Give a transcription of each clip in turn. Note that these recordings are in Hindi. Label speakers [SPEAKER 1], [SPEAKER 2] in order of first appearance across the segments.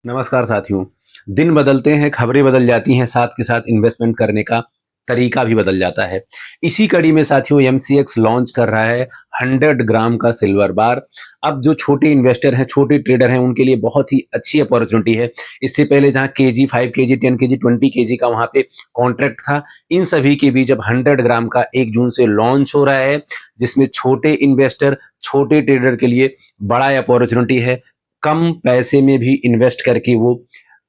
[SPEAKER 1] नमस्कार साथियों। दिन बदलते हैं, खबरें बदल जाती हैं, साथ के साथ इन्वेस्टमेंट करने का तरीका भी बदल जाता है। इसी कड़ी में साथियों एमसीएक्स लॉन्च कर रहा है 100 ग्राम का सिल्वर बार। अब जो छोटे इन्वेस्टर हैं, छोटे ट्रेडर हैं, उनके लिए बहुत ही अच्छी अपॉर्चुनिटी है। इससे पहले जहां केजी, 5 केजी, 10 केजी, 20 केजी का वहां पे कॉन्ट्रैक्ट था, इन सभी के बीच अब 100 ग्राम का 1 जून से लॉन्च हो रहा है, जिसमें छोटे इन्वेस्टर, छोटे ट्रेडर के लिए बड़ा अपॉर्चुनिटी है। कम पैसे में भी इन्वेस्ट करके वो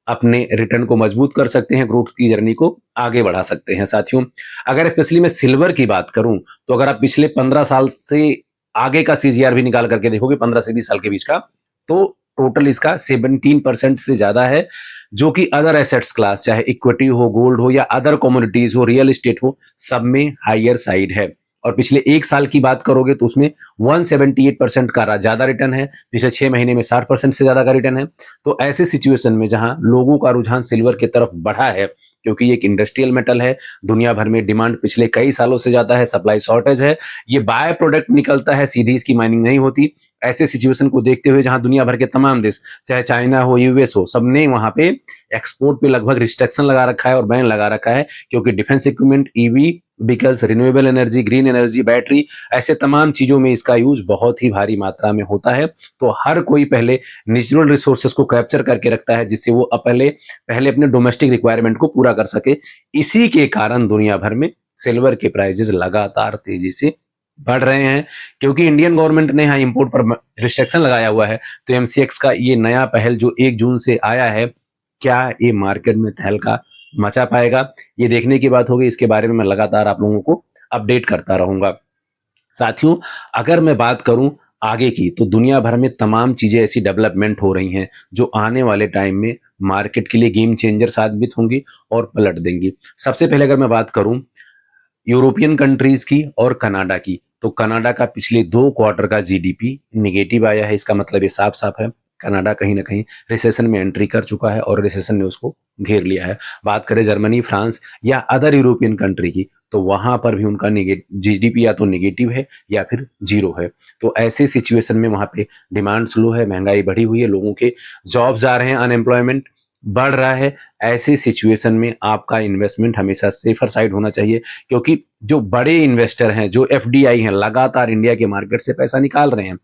[SPEAKER 1] अपने रिटर्न को मजबूत कर सकते हैं, ग्रोथ की जर्नी को आगे बढ़ा सकते हैं। साथियों, अगर स्पेशली मैं सिल्वर की बात करूं, तो अगर आप पिछले 15 साल से आगे का सीजीआर भी निकाल करके देखोगे, 15 से 20 साल के बीच का, तो टोटल इसका 17% से ज्यादा है, जो कि अदर एसेट्स क्लास, चाहे इक्विटी हो, गोल्ड हो या अदर कमोडिटीज हो, रियल एस्टेट हो, सब में हाइयर साइड है। और पिछले 1 साल की बात करोगे तो उसमें 178% का ज्यादा रिटर्न है, पिछले 6 महीने में 60% से ज्यादा का रिटर्न है। तो ऐसे सिचुएशन में जहां लोगों का रुझान सिल्वर की तरफ बढ़ा है, क्योंकि ये एक इंडस्ट्रियल मेटल है, दुनिया भर में डिमांड पिछले कई सालों से ज्यादा है, सप्लाई शॉर्टेज है, ये बाय प्रोडक्ट निकलता है, सीधी इसकी माइनिंग नहीं होती। ऐसे सिचुएशन को देखते हुए जहां दुनिया भर के तमाम देश, चाहे चाइना हो, यूएस हो, सबने वहां पे एक्सपोर्ट पे लगभग रिस्ट्रिक्शन लगा रखा है और बैन लगा रखा है, क्योंकि defence equipment, EV vehicles, renewable energy, green energy, battery, ऐसे तमाम चीजों में इसका यूज बहुत ही भारी मात्रा में होता है। तो हर कोई पहले नेचुरल रिसोर्सेज को कैप्चर करके रखता है, जिससे वो पहले पहले अपने डोमेस्टिक रिक्वायरमेंट को पूरा कर सके। इसी के कारण दुनिया भर में सिल्वर के प्राइजेस लगातार तेजी से बढ़ रहे हैं, क्योंकि इंडियन गवर्नमेंट ने यहाँ इंपोर्ट पर रिस्ट्रिक्शन लगाया हुआ है। तो एमसीएक्स का ये नया पहल जो 1 जून से आया है, क्या ये मार्केट में तहलका मचा पाएगा, ये देखने की बात होगी। इसके बारे में मैं लगातार आप लोगों को अपडेट करता रहूंगा। साथियों, अगर मैं बात करूं आगे की, तो दुनिया भर में तमाम चीजें ऐसी डेवलपमेंट हो रही हैं जो आने वाले टाइम में मार्केट के लिए गेम चेंजर साबित होंगी और पलट देंगी। सबसे पहले अगर मैं बात करूं यूरोपियन कंट्रीज की और कनाडा की, तो कनाडा का पिछले 2 क्वार्टर का जीडीपी निगेटिव आया है। इसका मतलब ये साफ साफ है, कनाडा कहीं ना कहीं रिसेशन में एंट्री कर चुका है और रिसेशन ने उसको घेर लिया है। बात करें जर्मनी, फ्रांस या अदर यूरोपियन कंट्री की, तो वहां पर भी उनका जीडीपी या तो निगेटिव है या फिर जीरो है। तो ऐसे सिचुएशन में वहां पे डिमांड स्लो है, महंगाई बढ़ी हुई है, लोगों के जॉब जा रहे हैं, अनएम्प्लॉयमेंट बढ़ रहा है। ऐसी सिचुएशन में आपका इन्वेस्टमेंट हमेशा सेफर साइड होना चाहिए, क्योंकि जो बड़े इन्वेस्टर हैं, जो एफडीआई हैं, लगातार इंडिया के मार्केट से पैसा निकाल रहे हैं,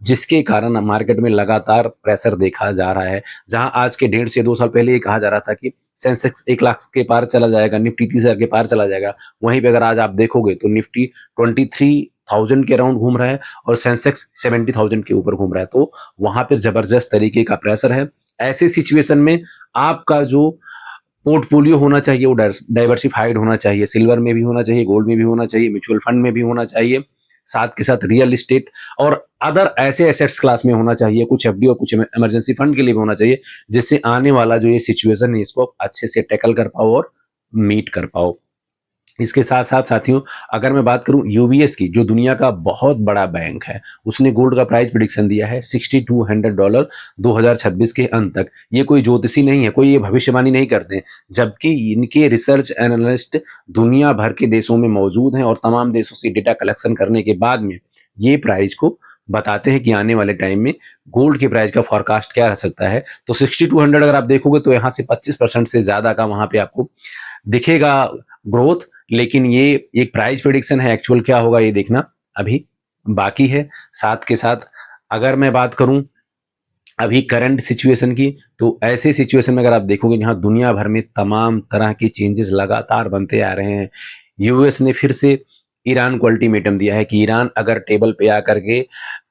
[SPEAKER 1] जिसके कारण मार्केट में लगातार प्रेशर देखा जा रहा है। जहां आज के 1.5 से 2 साल पहले ये कहा जा रहा था कि सेंसेक्स 1 लाख के पार चला जाएगा, निफ्टी 30,000 के पार चला जाएगा, वहीं पे अगर आज आप देखोगे तो निफ्टी 23,000 के अराउंड घूम रहा है और सेंसेक्स 70,000 के ऊपर घूम रहा है। तो वहां पर जबरदस्त तरीके का प्रेशर है। ऐसे सिचुएशन में आपका जो पोर्टफोलियो होना चाहिए वो डाइवर्सिफाइड होना चाहिए, सिल्वर में भी होना चाहिए, गोल्ड में भी होना चाहिए, म्यूचुअल फंड में भी होना चाहिए, साथ के साथ रियल एस्टेट और अदर ऐसे एसेट्स क्लास में होना चाहिए, कुछ एफडी और कुछ इमरजेंसी फंड के लिए भी होना चाहिए, जिससे आने वाला जो ये सिचुएशन है इसको अच्छे से टैकल कर पाओ और मीट कर पाओ। इसके साथ साथ साथियों, अगर मैं बात करूं यूबीएस की, जो दुनिया का बहुत बड़ा बैंक है, उसने गोल्ड का प्राइस प्रिडिक्शन दिया है $6200 2026 के अंत तक। ये कोई ज्योतिषी नहीं है, कोई ये भविष्यवाणी नहीं करते हैं, जबकि इनके रिसर्च एनालिस्ट दुनिया भर के देशों में मौजूद हैं और तमाम देशों से डेटा कलेक्शन करने के बाद में ये प्राइस को बताते हैं कि आने वाले टाइम में गोल्ड के प्राइस का फॉरकास्ट क्या रह सकता है। तो 6200 अगर आप देखोगे तो यहाँ से 25% से ज्यादा का वहां पे आपको दिखेगा ग्रोथ। लेकिन ये एक प्राइस प्रेडिक्शन है, एक्चुअल क्या होगा ये देखना अभी बाकी है। साथ के साथ अगर मैं बात करूं अभी करंट सिचुएशन की, तो ऐसे सिचुएशन में अगर आप देखोगे जहां दुनिया भर में तमाम तरह के चेंजेस लगातार बनते आ रहे हैं। यूएस ने फिर से ईरान को अल्टीमेटम दिया है कि ईरान अगर टेबल पे आकर के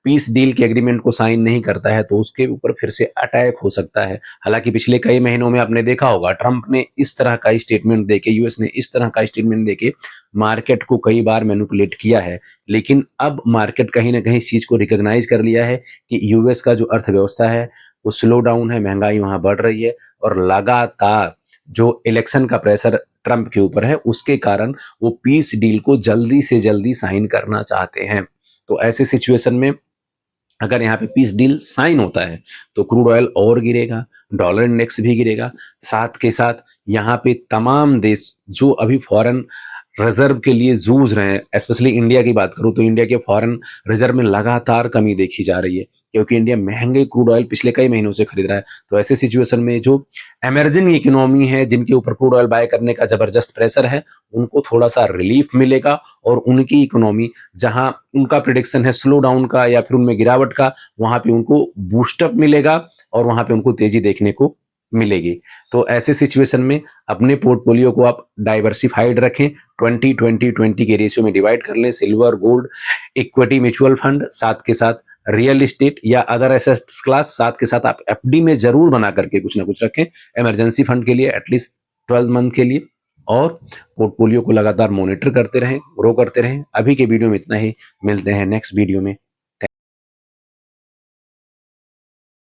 [SPEAKER 1] पीस डील के एग्रीमेंट को साइन नहीं करता है तो उसके ऊपर फिर से अटैक हो सकता है। हालांकि पिछले कई महीनों में आपने देखा होगा, ट्रंप ने इस तरह का स्टेटमेंट देके, यूएस ने इस तरह का स्टेटमेंट देके मार्केट को कई बार मैनिपुलेट किया है। लेकिन अब मार्केट कहीं ना कहीं इस चीज को रिकॉग्नाइज कर लिया है कि यूएस का जो अर्थव्यवस्था है वो स्लो डाउन है, महंगाई वहां बढ़ रही है और लगातार जो इलेक्शन का प्रेशर ट्रंप के ऊपर है उसके कारण वो पीस डील को जल्दी से जल्दी साइन करना चाहते हैं। तो ऐसे सिचुएशन में अगर यहाँ पे पीस डील साइन होता है तो क्रूड ऑयल और गिरेगा, डॉलर इंडेक्स भी गिरेगा। साथ के साथ यहाँ पे तमाम देश जो अभी फॉरेन रिजर्व के लिए जूझ रहे हैं। स्पेशली इंडिया की बात करूं तो इंडिया के फॉरेन रिजर्व में लगातार कमी देखी जा रही है, क्योंकि इंडिया महंगे क्रूड ऑयल पिछले कई महीनों से खरीद रहा है। तो ऐसे सिचुएशन में जो एमर्जिंग इकोनॉमी है, जिनके ऊपर क्रूड ऑयल बाय करने का जबरदस्त प्रेशर है, उनको थोड़ा सा रिलीफ मिलेगा, और उनकी इकोनॉमी जहां उनका प्रिडिक्शन है स्लो डाउन का या फिर उनमें गिरावट का, वहां पे उनको बूस्टअप मिलेगा और वहां पे उनको तेजी देखने को मिलेगी। तो ऐसे सिचुएशन में अपने पोर्टफोलियो को आप डाइवर्सिफाइड रखें, 20-20-20 के रेशियो में डिवाइड कर लें। Silver, gold, equity, mutual fund, साथ के साथ रियल एस्टेट या अदर एसेट्स क्लास, साथ के साथ आप एफडी में जरूर बना करके कुछ ना कुछ रखें इमरजेंसी फंड के लिए, एटलीस्ट 12 मंथ के लिए। और पोर्टफोलियो को लगातार मॉनिटर करते रहें, ग्रो करते रहें। अभी के वीडियो में इतना ही, मिलते हैं नेक्स्ट वीडियो में।